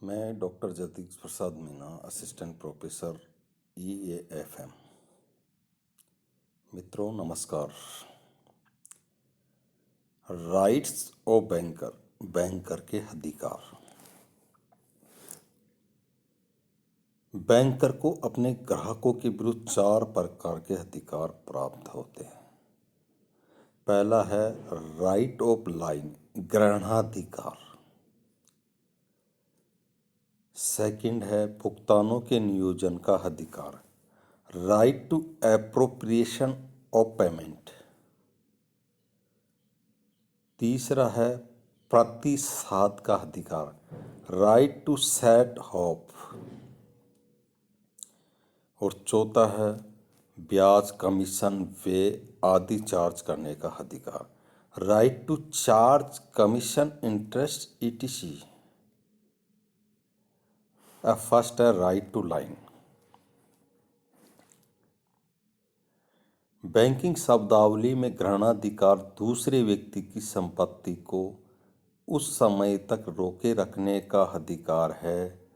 मैं doctor Jagdish Prasad Meena, assistant professor EAFM। मित्रों नमस्कार। राइट्स ऑफ बैंकर, बैंकर के अधिकार। बैंकर को अपने ग्राहकों के विरुद्ध 4 प्रकार के अधिकार प्राप्त होते हैं। पहला है राइट ऑफ लाइन, ग्रहणाधिकार। सेकंड है भुगतानों के नियोजन का अधिकार, right to appropriation of payment. तीसरा है प्रतिसाद का अधिकार, राइट टू सेट ऑफ। और चौथा है ब्याज, कमीशन, वे आदि चार्ज करने का अधिकार, right to charge commission, interest ETC। First है राइट टू लाइन। बैंकिंग शब्दावली में ग्रहणाधिकार दूसरे व्यक्ति की संपत्ति को उस समय तक रोके रखने का अधिकार है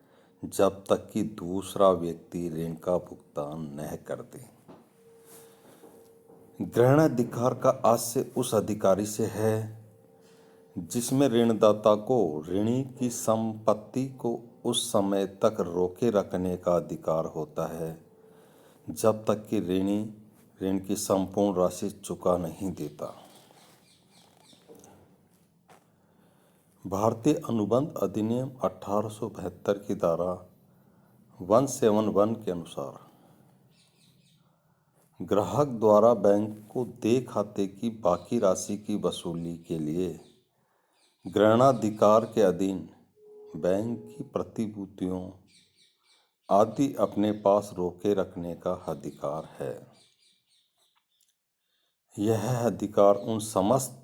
जब तक कि दूसरा व्यक्ति ऋण का भुगतान न कर दे। ग्रहणाधिकार का आशय उस अधिकारी से है जिसमें ऋणदाता को ऋणी की संपत्ति को उस समय तक रोके रखने का अधिकार होता है जब तक कि ऋणी ऋण की संपूर्ण राशि चुका नहीं देता। भारतीय अनुबंध अधिनियम 1872 की धारा 171 के अनुसार ग्राहक द्वारा बैंक को देय खाते की बाकी राशि की वसूली के लिए ग्रहणाधिकार के अधीन बैंक की प्रतिभूतियों आदि अपने पास रोके रखने का अधिकार है। यह अधिकार उन समस्त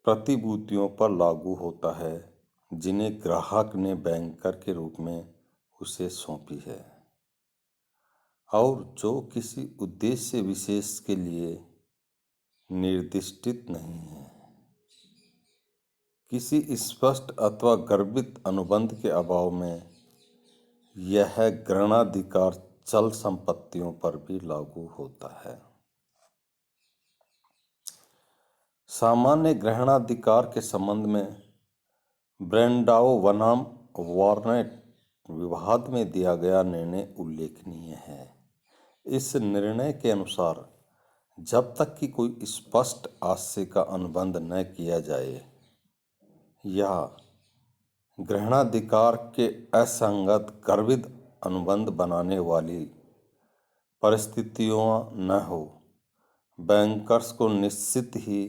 प्रतिभूतियों पर लागू होता है जिन्हें ग्राहक ने बैंकर के रूप में उसे सौंपी है और जो किसी उद्देश्य विशेष के लिए निर्दिष्टित नहीं है। किसी स्पष्ट अथवा गर्भित अनुबंध के अभाव में यह ग्रहणाधिकार चल संपत्तियों पर भी लागू होता है। सामान्य ग्रहणाधिकार के संबंध में ब्रेंडाओ बनाम वार्नेट विवाद में दिया गया निर्णय उल्लेखनीय है। इस निर्णय के अनुसार जब तक कि कोई स्पष्ट आशय का अनुबंध न किया जाए या ग्रहणाधिकार के असंगत गर्भित अनुबंध बनाने वाली परिस्थितियों न हो, बैंकर्स को निश्चित ही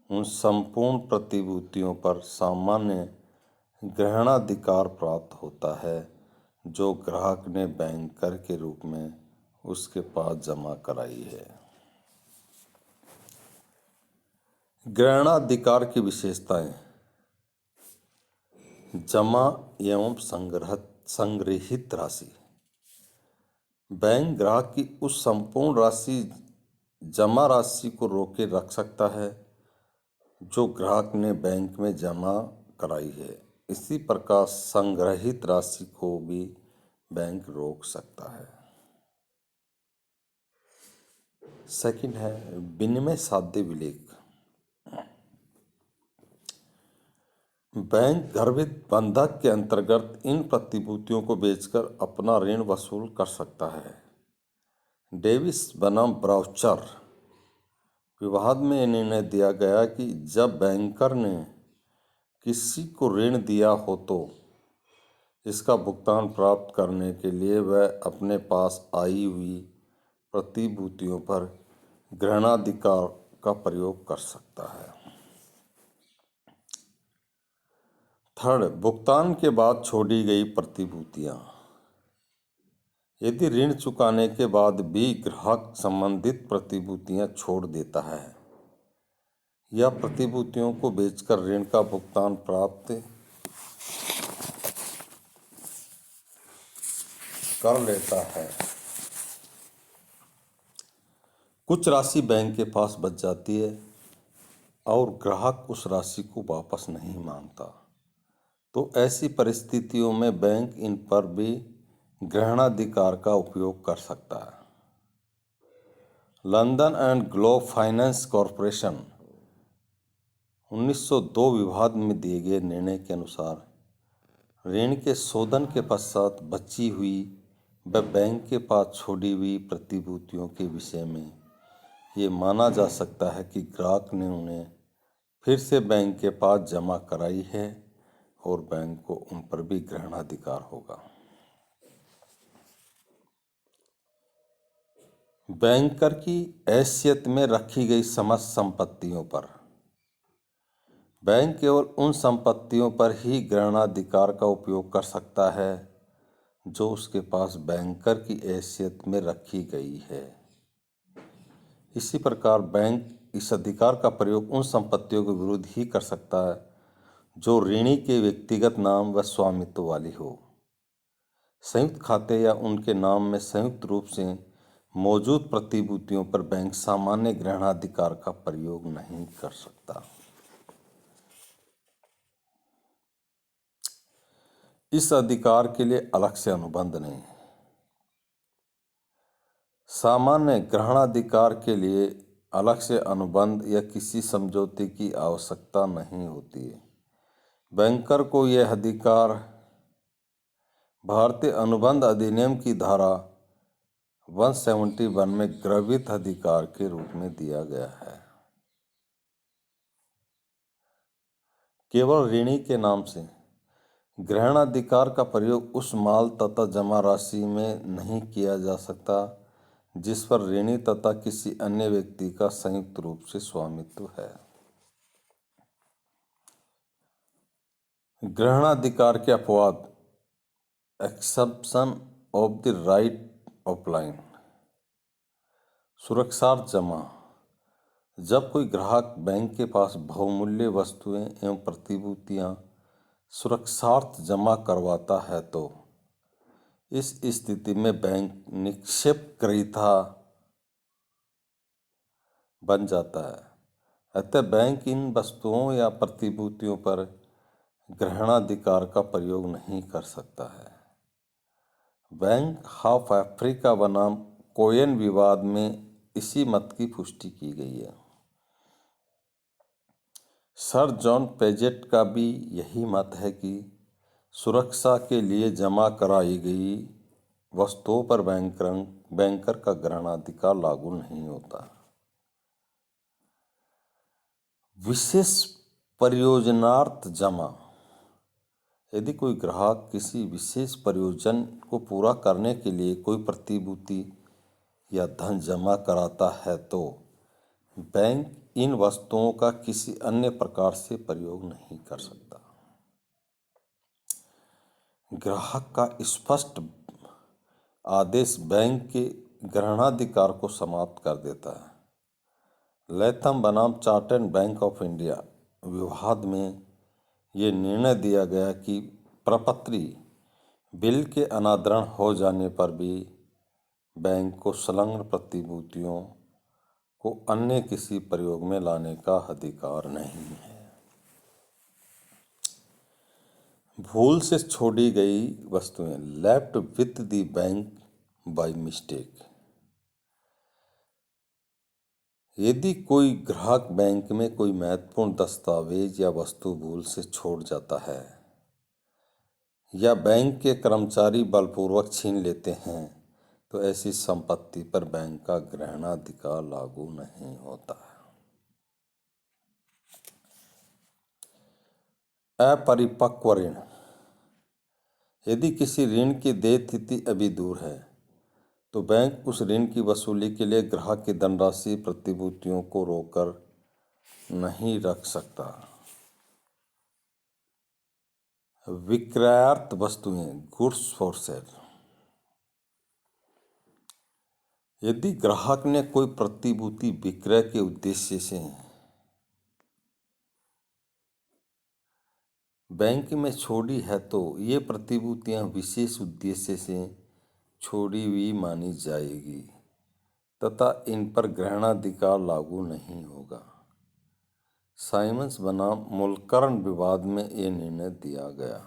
उन संपूर्ण प्रतिभूतियों पर सामान्य ग्रहणाधिकार प्राप्त होता है जो ग्राहक ने बैंकर के रूप में उसके पास जमा कराई है। ग्रहणाधिकार की विशेषताएं: जमा एवं संग्रहित राशि। बैंक ग्राहक की उस संपूर्ण राशि जमा राशि को रोके रख सकता है जो ग्राहक ने बैंक में जमा कराई है। इसी प्रकार संग्रहित राशि को भी बैंक रोक सकता है। सेकंड है विनिमय साध्य विलेख। बैंक गर्भित बंधक के अंतर्गत इन प्रतिभूतियों को बेचकर अपना ऋण वसूल कर सकता है। डेविस बनाम ब्राउचर विवाद में निर्णय दिया गया कि जब बैंकर ने किसी को ऋण दिया हो तो इसका भुगतान प्राप्त करने के लिए वह अपने पास आई हुई प्रतिभूतियों पर ग्रहणाधिकार का प्रयोग कर सकता है। थर्ड, भुगतान के बाद छोड़ी गई प्रतिभूतियां। यदि ऋण चुकाने के बाद भी ग्राहक संबंधित प्रतिभूतियां छोड़ देता है या प्रतिभूतियों को बेचकर ऋण का भुगतान प्राप्त कर लेता है, कुछ राशि बैंक के पास बच जाती है और ग्राहक उस राशि को वापस नहीं मांगता, तो ऐसी परिस्थितियों में बैंक इन पर भी ग्रहणाधिकार का उपयोग कर सकता है। London and globe finance corporation 1902 विवाद में दिए गए निर्णय के अनुसार ऋण के शोधन के पश्चात बची हुई व बैंक के पास छोड़ी हुई प्रतिभूतियों के विषय में ये माना जा सकता है कि ग्राहक ने उन्हें फिर से बैंक के पास जमा कराई है और बैंक को उन पर भी ग्रहणाधिकार होगा। बैंकर की हैसियत में रखी गई समस्त संपत्तियों पर बैंक केवल उन संपत्तियों पर ही ग्रहणाधिकार का उपयोग कर सकता है जो उसके पास बैंकर की हैसियत में रखी गई है। इसी प्रकार बैंक इस अधिकार का प्रयोग उन संपत्तियों के विरुद्ध ही कर सकता है जो ऋणी के व्यक्तिगत नाम व स्वामित्व वाली हो। संयुक्त खाते या उनके नाम में संयुक्त रूप से मौजूद प्रतिभूतियों पर बैंक सामान्य ग्रहणाधिकार का प्रयोग नहीं कर सकता। इस अधिकार के लिए अलग से अनुबंध नहीं। सामान्य ग्रहणाधिकार के लिए अलग से अनुबंध या किसी समझौते की आवश्यकता नहीं होती है। बैंकर को यह अधिकार भारतीय अनुबंध अधिनियम की धारा 171 में ग्रहीत अधिकार के रूप में दिया गया है। केवल ऋणी के नाम से ग्रहणाधिकार का प्रयोग उस माल तथा जमा राशि में नहीं किया जा सकता जिस पर ऋणी तथा किसी अन्य व्यक्ति का संयुक्त रूप से स्वामित्व है। ग्रहणाधिकार के अपवाद exception of the right of lien. सुरक्षार्थ जमा। जब कोई ग्राहक बैंक के पास बहुमूल्य वस्तुएं एवं प्रतिभूतियां सुरक्षार्थ जमा करवाता है तो इस स्थिति में बैंक निक्षेप ग्रहीता बन जाता है। अतः बैंक इन वस्तुओं या प्रतिभूतियों पर ग्रहणाधिकार का प्रयोग नहीं कर सकता है। बैंक ऑफ अफ्रीका बनाम कोयन विवाद में इसी मत की पुष्टि की गई है। सर जॉन पेजेट का भी यही मत है कि सुरक्षा के लिए जमा कराई गई वस्तुओं पर बैंकर का ग्रहणाधिकार लागू नहीं होता। विशेष परियोजनार्थ जमा। यदि कोई ग्राहक किसी विशेष प्रयोजन को पूरा करने के लिए कोई प्रतिभूति या धन जमा कराता है तो बैंक इन वस्तुओं का किसी अन्य प्रकार से प्रयोग नहीं कर सकता। ग्राहक का स्पष्ट आदेश बैंक के ग्रहणाधिकार को समाप्त कर देता है। लैथम बनाम चार्टर्ड बैंक ऑफ इंडिया विवाद में ये निर्णय दिया गया कि प्रपत्री बिल के अनादरण हो जाने पर भी बैंक को संलग्न प्रतिभूतियों को अन्य किसी प्रयोग में लाने का अधिकार नहीं है। भूल से छोड़ी गई वस्तुएं left with the bank by mistake. यदि कोई ग्राहक बैंक में कोई महत्वपूर्ण दस्तावेज या वस्तु भूल से छोड़ जाता है या बैंक के कर्मचारी बलपूर्वक छीन लेते हैं तो ऐसी संपत्ति पर बैंक का ग्रहणाधिकार लागू नहीं होता। अपरिपक्व ऋण। यदि किसी ऋण की देय तिथि अभी दूर है तो बैंक उस ऋण की वसूली के लिए ग्राहक की धनराशि प्रतिभूतियों को रोककर नहीं रख सकता। विक्रयार्थ वस्तुएं गुड्स फॉर सेल। यदि ग्राहक ने कोई प्रतिभूति विक्रय के उद्देश्य से बैंक में छोड़ी है तो ये प्रतिभूतियां विशेष उद्देश्य से छोड़ी हुई मानी जाएगी तथा इन पर ग्रहणाधिकार लागू नहीं होगा। साइमंस बनाम मुलकरण विवाद में ये निर्णय दिया गया।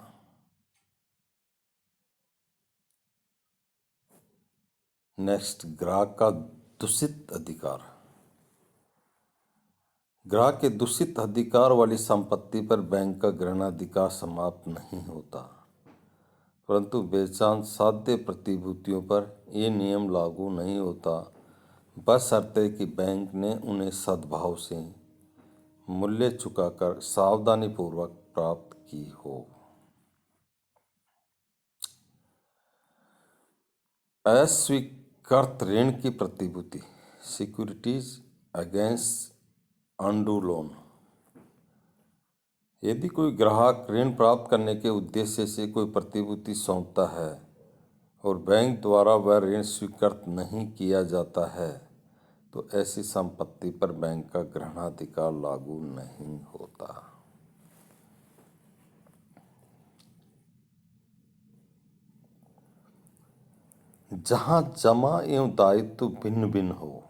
नेक्स्ट, ग्राहक का दूषित अधिकार। ग्राहक के दूषित अधिकार वाली संपत्ति पर बैंक का ग्रहणाधिकार समाप्त नहीं होता, परंतु बेचान साध्य प्रतिभूतियों पर यह नियम लागू नहीं होता, बशर्ते कि बैंक ने उन्हें सद्भाव से मूल्य चुकाकर सावधानीपूर्वक प्राप्त की हो। अस्वीकृत ऋण की प्रतिभूति, सिक्योरिटीज अगेंस्ट अनडू लोन। यदि कोई ग्राहक ऋण प्राप्त करने के उद्देश्य से कोई प्रतिभूति सौंपता है और बैंक द्वारा वह ऋण स्वीकृत नहीं किया जाता है, तो ऐसी संपत्ति पर बैंक का ग्रहणाधिकार लागू नहीं होता। जहां जमा एवं दायित्व भिन्न भिन्न हो,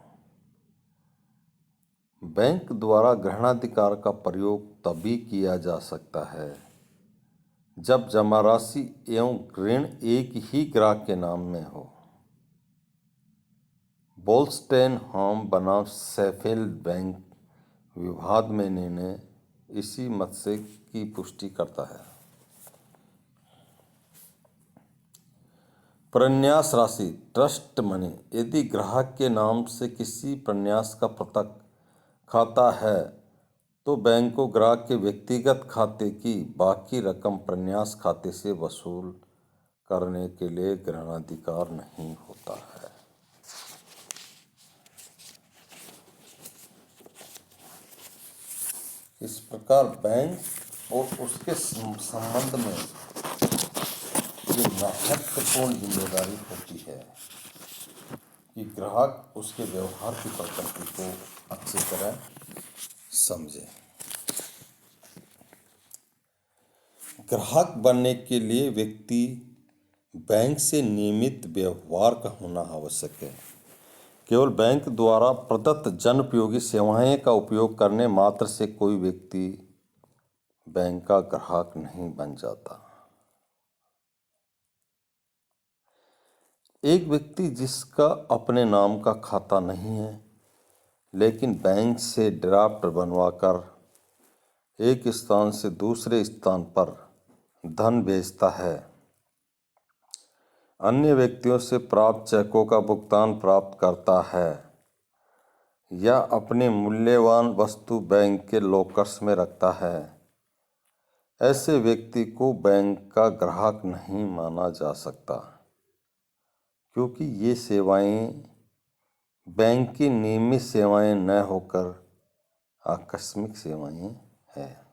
बैंक द्वारा ग्रहणाधिकार का प्रयोग तभी किया जा सकता है जब जमा राशि एवं ऋण एक ही ग्राहक के नाम में हो। बोल्स्टेनहॉम बनाम शेफील्ड बैंक विवाद में निर्णय इसी मत से की पुष्टि करता है। प्रन्यास राशि, ट्रस्ट मनी। यदि ग्राहक के नाम से किसी प्रन्यास का पृथक खाता है, तो बैंक को ग्राहक के व्यक्तिगत खाते की बाकी रकम प्रन्यास खाते से वसूल करने के लिए ग्रहणाधिकार नहीं होता है। इस प्रकार बैंक और उसके संबंध में ये महत्वपूर्ण जिम्मेदारी होती है कि ग्राहक उसके व्यवहार की प्रकृति को अच्छी तरह समझे। ग्राहक बनने के लिए व्यक्ति बैंक से नियमित व्यवहार का होना आवश्यक है। केवल बैंक द्वारा प्रदत्त जनोपयोगी सेवाएं का उपयोग करने मात्र से कोई व्यक्ति बैंक का ग्राहक नहीं बन जाता। एक व्यक्ति जिसका अपने नाम का खाता नहीं है, लेकिन बैंक से ड्राफ्ट बनवाकर एक स्थान से दूसरे स्थान पर धन भेजता है, अन्य व्यक्तियों से प्राप्त चेकों का भुगतान प्राप्त करता है या अपनी मूल्यवान वस्तु बैंक के लॉकर्स में रखता है, ऐसे व्यक्ति को बैंक का ग्राहक नहीं माना जा सकता, क्योंकि ये सेवाएं बैंक की नियमित सेवाएं न होकर आकस्मिक सेवाएं हैं।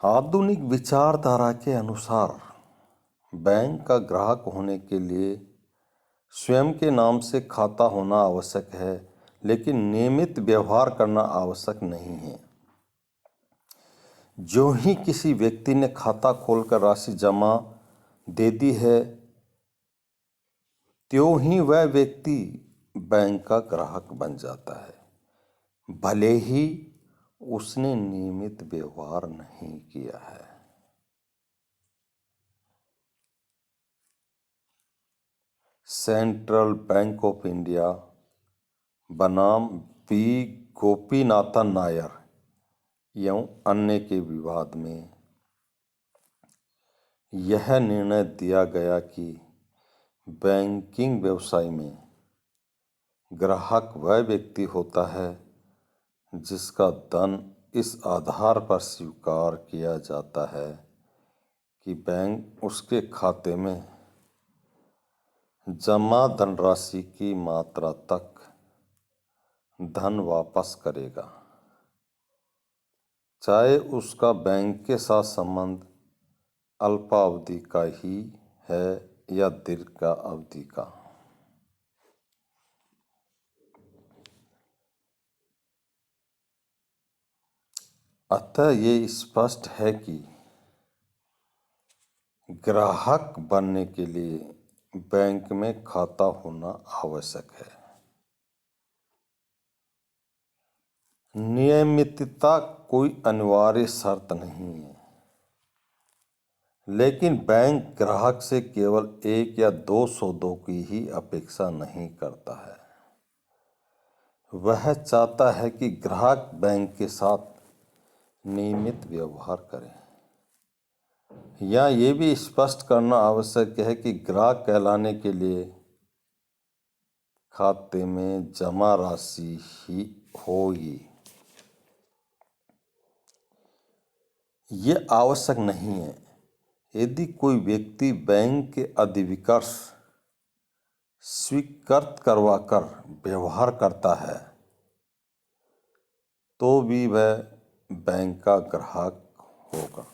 आधुनिक विचारधारा के अनुसार बैंक का ग्राहक होने के लिए स्वयं के नाम से खाता होना आवश्यक है, लेकिन नियमित व्यवहार करना आवश्यक नहीं है। जो ही किसी व्यक्ति ने खाता खोलकर राशि जमा दे दी है, त्यों ही वह व्यक्ति बैंक का ग्राहक बन जाता है, भले ही उसने नियमित व्यवहार नहीं किया है। सेंट्रल बैंक ऑफ इंडिया बनाम पी गोपीनाथन नायर एवं अन्य के विवाद में यह निर्णय दिया गया कि बैंकिंग व्यवसाय में ग्राहक वह व्यक्ति होता है जिसका धन इस आधार पर स्वीकार किया जाता है कि बैंक उसके खाते में जमा धनराशि की मात्रा तक धन वापस करेगा, चाहे उसका बैंक के साथ संबंध अल्पावधि का ही है या दीर्घ अवधि का। अतः ये स्पष्ट है कि ग्राहक बनने के लिए बैंक में खाता होना आवश्यक है। नियमितता कोई अनिवार्य शर्त नहीं है, लेकिन बैंक ग्राहक से केवल 1 या 2 सौदों की ही अपेक्षा नहीं करता है। वह चाहता है कि ग्राहक बैंक के साथ नियमित व्यवहार करें। या ये भी स्पष्ट करना आवश्यक है कि ग्राहक कहलाने के लिए खाते में जमा राशि ही होगी। ये आवश्यक नहीं है। यदि कोई व्यक्ति बैंक के अधिविकर्ष स्वीकृत करवाकर व्यवहार करता है तो भी वह बैंक का ग्राहक होगा।